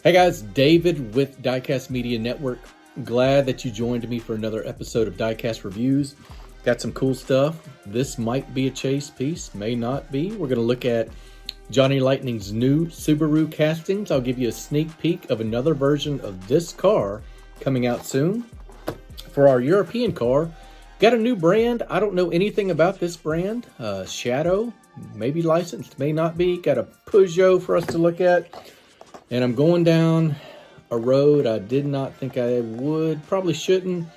Hey guys, David with Diecast Media Network. Glad that you joined me for another episode of Diecast Reviews. Got some cool stuff. This might be a chase piece, may not be. We're going to look at Johnny Lightning's new Subaru castings. I'll give you a sneak peek of another version of this car coming out soon. For our European car, got a new brand. I don't know anything about this brand. Shadow, maybe licensed, may not be. Got a Pujo for us to look at. And I'm going down a road I did not think I would, probably shouldn't.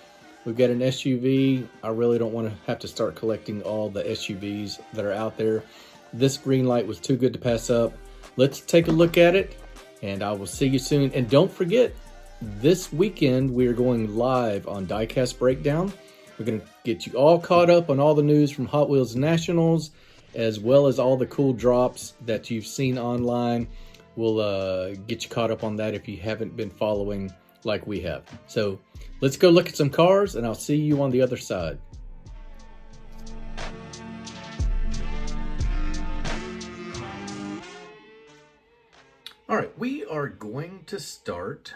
We've got an SUV. I really don't want to have to start collecting all the SUVs that are out there. This green light was too good to pass up. Let's take a look at it, and I will see you soon. And don't forget, this weekend we are going live on Diecast Breakdown. We're going to get you all caught up on all the news from Hot Wheels Nationals, as well as all the cool drops that you've seen online. We'll get you caught up on that if you haven't been following like we have. So let's go look at some cars, and I'll see you on the other side. All right, we are going to start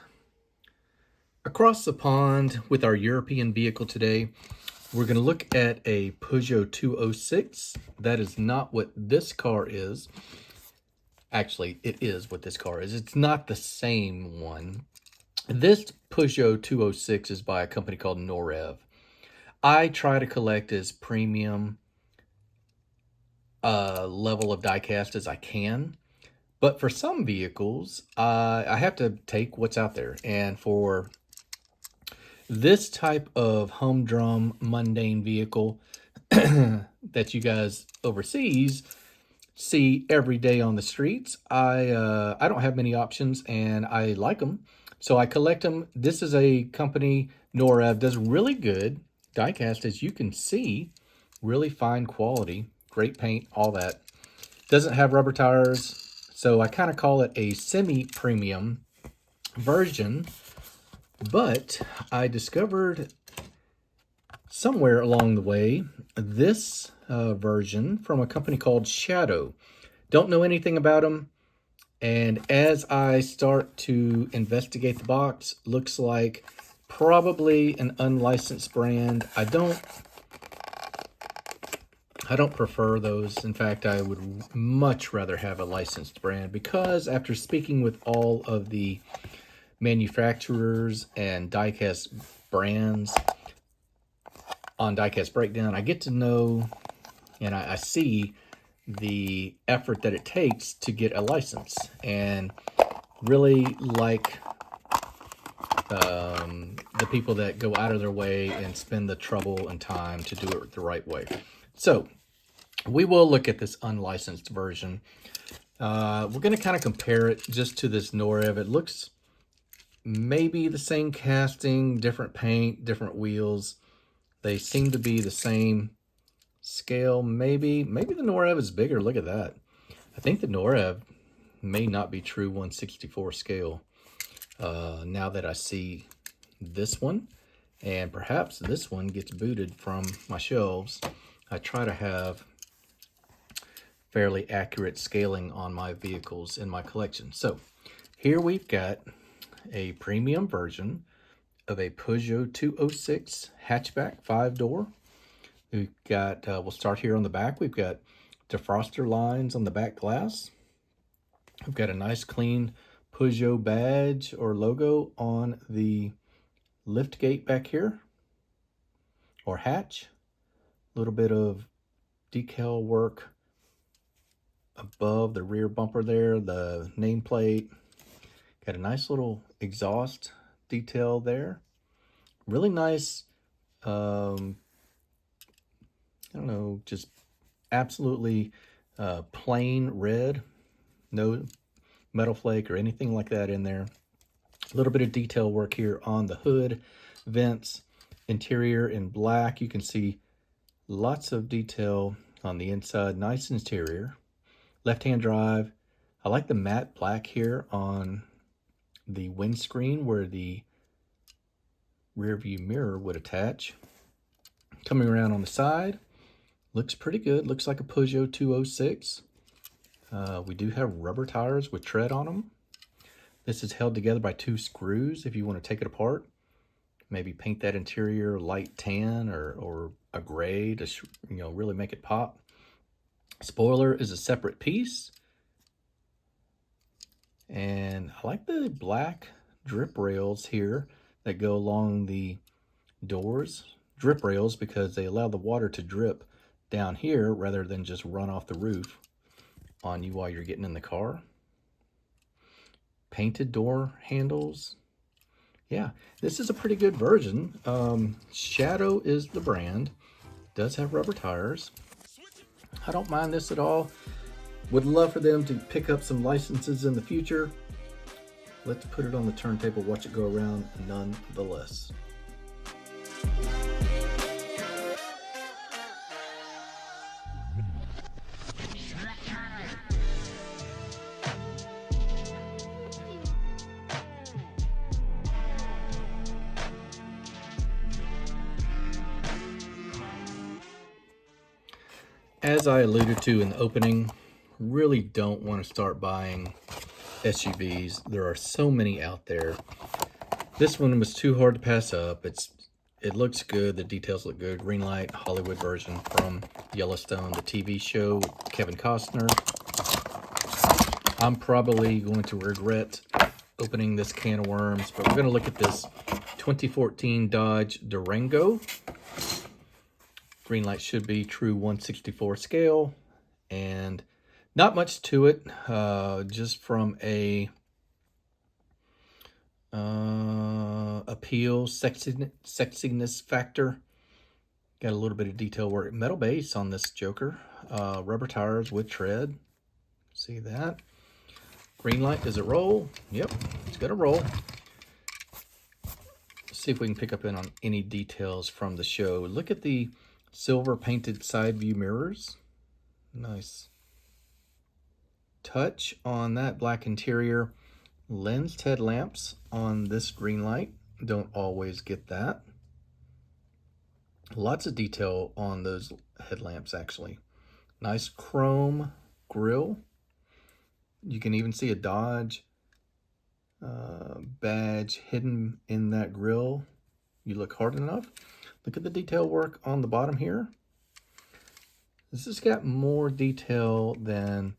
across the pond with our European vehicle today. We're going to look at a Peugeot 206. That is not what this car is. Actually, it is what this car is. It's not the same one. This Peugeot 206 is by a company called Norev. I try to collect as premium level of diecast as I can. But for some vehicles, I have to take what's out there. And for this type of humdrum, mundane vehicle that you guys overseas see every day on the streets, I don't have many options, and I like them, so I collect them. This is a company, Norev, does really good diecast, as you can see. Really fine quality, great paint, all that. Doesn't have rubber tires, so I kind of call it a semi-premium version. But I discovered somewhere along the way this version from a company called Shadow. Don't know anything about them, and as I start to investigate the box, looks like probably an unlicensed brand. I don't prefer those. In fact, I would much rather have a licensed brand, because after speaking with all of the manufacturers and diecast brands on Diecast Breakdown, I get to know and I see the effort that it takes to get a license, and really like the people that go out of their way and spend the trouble and time to do it the right way. So we will look at this unlicensed version. We're going to kind of compare it just to this Norev. It looks maybe the same casting, different paint, different wheels. They seem to be the same scale. Maybe the Norev is bigger. Look at that. I think the Norev may not be true 1/64 scale. Now that I see this one, and perhaps this one gets booted from my shelves. I try to have fairly accurate scaling on my vehicles in my collection. So here we've got a premium version of a Peugeot 206 hatchback 5-door. We've got, we'll start here on the back. We've got defroster lines on the back glass. We've got a nice clean Pujo badge or logo on the lift gate back here, or hatch. A little bit of decal work above the rear bumper there, the nameplate. Got a nice little exhaust detail there. Really nice, I don't know, just absolutely plain red. No metal flake or anything like that in there. A little bit of detail work here on the hood, vents, interior in black. You can see lots of detail on the inside. Nice interior. Left-hand drive. I like the matte black here on the windscreen where the rear view mirror would attach. Coming around on the side, looks pretty good. Looks like a Peugeot 206. We do have rubber tires with tread on them. This is held together by 2 screws if you want to take it apart. Maybe paint that interior light tan or a gray to really make it pop. Spoiler is a separate piece. And I like the black drip rails here that go along the doors. Drip rails because they allow the water to drip down here rather than just run off the roof on you while you're getting in the car. Painted door handles. Yeah, this is a pretty good version. Shadow is the brand. Does have rubber tires. I don't mind this at all. Would love for them to pick up some licenses in the future. Let's put it on the turntable, watch it go around nonetheless. As I alluded to in the opening, really don't want to start buying SUVs. There are so many out there. This one was too hard to pass up. It looks good. The details look good. Green light, Hollywood version from Yellowstone, the TV show with Kevin Costner. I'm probably going to regret opening this can of worms, but we're going to look at this 2014 Dodge Durango. Green light should be true 1/64 scale, and not much to it, just from a appeal, sexiness factor. Got a little bit of detail work. Metal base on this joker. Rubber tires with tread. See that? Green light, does it roll? Yep, it's gonna roll. See if we can pick up on any details from the show. Look at the silver painted side view mirrors. Nice touch on that black interior. Lensed headlamps on this green light. Don't always get that. Lots of detail on those headlamps actually. Nice chrome grille. You can even see a Dodge badge hidden in that grille. You look hard enough. Look at the detail work on the bottom here. This has got more detail than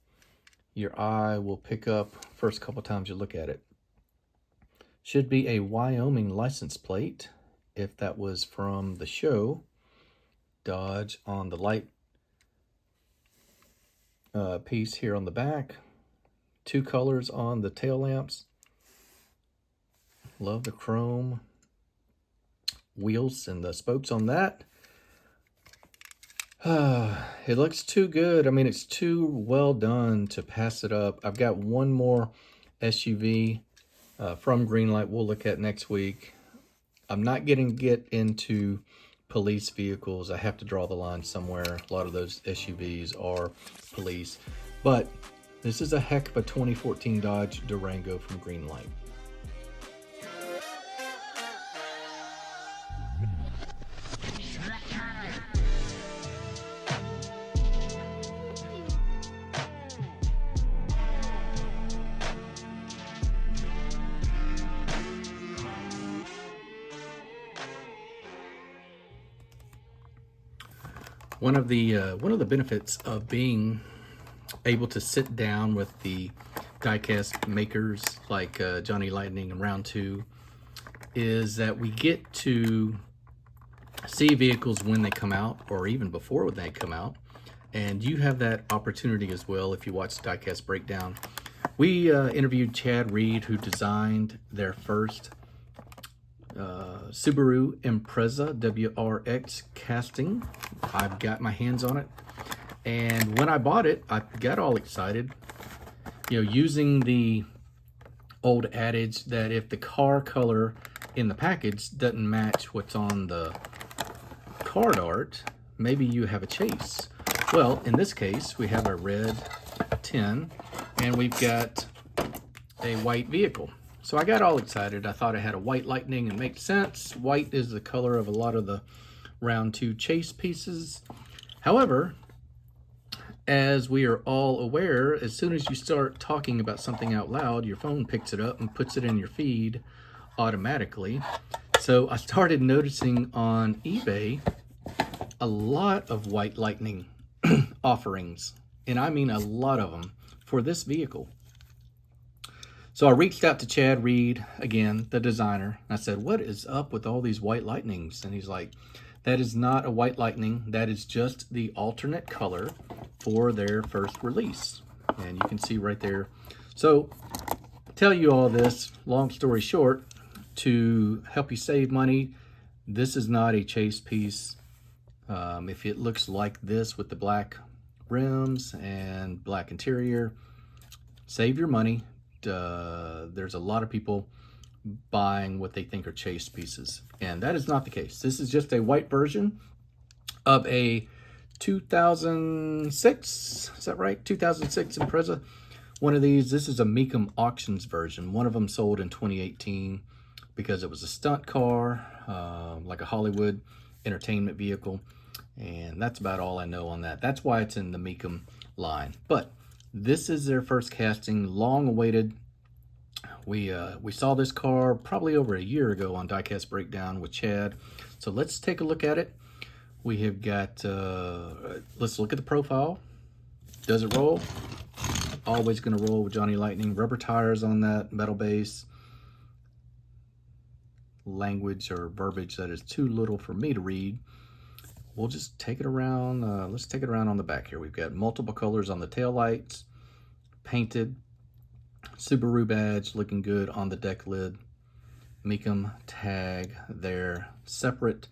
your eye will pick up first couple times you look at it. Should be a Wyoming license plate, if that was from the show. Dodge on the light piece here on the back. 2 colors on the tail lamps. Love the chrome wheels and the spokes on that. It looks too good. I mean, it's too well done to pass it up. I've got one more SUV from Greenlight we'll look at next week. I'm not getting to get into police vehicles. I have to draw the line somewhere. A lot of those SUVs are police. But this is a heck of a 2014 Dodge Durango from Greenlight. One of the benefits of being able to sit down with the diecast makers like Johnny Lightning and Round 2 is that we get to see vehicles when they come out or even before they come out, and you have that opportunity as well if you watch Diecast Breakdown. We interviewed Chad Reed, who designed their first Subaru Impreza WRX casting. I've got my hands on it, and when I bought it, I got all excited. You know, using the old adage that if the car color in the package doesn't match what's on the card art, maybe you have a chase. Well, in this case, we have a red 10, and we've got a white vehicle. So I got all excited. I thought I had a white Lightning and makes sense. White is the color of a lot of the Round 2 chase pieces. However, As we are all aware, as soon as you start talking about something out loud, your phone picks it up and puts it in your feed automatically. So I started noticing on eBay a lot of white lightning offerings, and I mean a lot of them, for this vehicle. So I reached out to Chad Reed, again, the designer. I said, what is up with all these white lightnings? And he's like, that is not a white lightning. That is just the alternate color for their first release. And you can see right there. So tell you all this, long story short, to help you save money, this is not a chase piece. If it looks like this with the black rims and black interior, save your money. There's a lot of people buying what they think are chase pieces, and that is not the case. This is just a white version of a 2006, is that right? 2006 Impreza. One of these, this is a Mecum Auctions version. One of them sold in 2018 because it was a stunt car, like a Hollywood entertainment vehicle, and that's about all I know on that. That's why it's in the Mecum line. But this is their first casting, long awaited. We saw this car probably over a year ago on Diecast Breakdown with Chad. So let's take a look at it. We have got, let's look at the profile. Does it roll? Always gonna roll with Johnny Lightning. Rubber tires on that metal base. Language or verbiage that is too little for me to read. We'll just take it around. Let's take it around on the back here. We've got multiple colors on the taillights, painted. Subaru badge looking good on the deck lid. Mecum tag there. Separate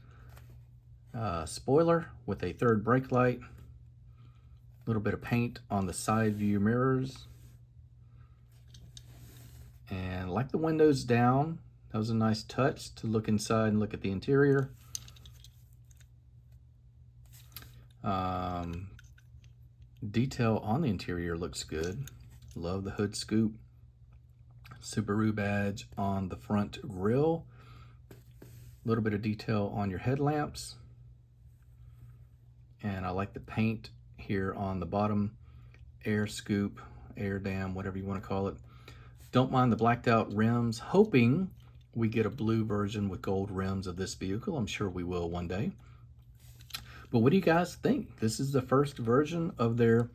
spoiler with a third brake light. A little bit of paint on the side view mirrors. And like the windows down, that was a nice touch to look inside and look at the interior. Detail on the interior looks good. Love the hood scoop. Subaru badge on the front grille. A little bit of detail on your headlamps. And I like the paint here on the bottom. Air scoop, air dam, whatever you want to call it. Don't mind the blacked out rims. Hoping we get a blue version with gold rims of this vehicle. I'm sure we will one day. But what do you guys think? This is the first version of their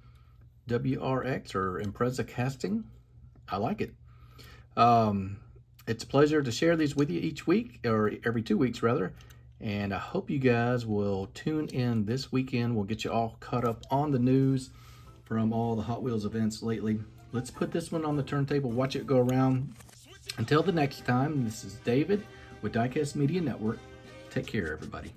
WRX or Impreza casting. I like it. It's a pleasure to share these with you each week, or every 2 weeks rather. And I hope you guys will tune in this weekend. We'll get you all caught up on the news from all the Hot Wheels events lately. Let's put this one on the turntable, watch it go around. Until the next time, this is David with Diecast Media Network. Take care, everybody.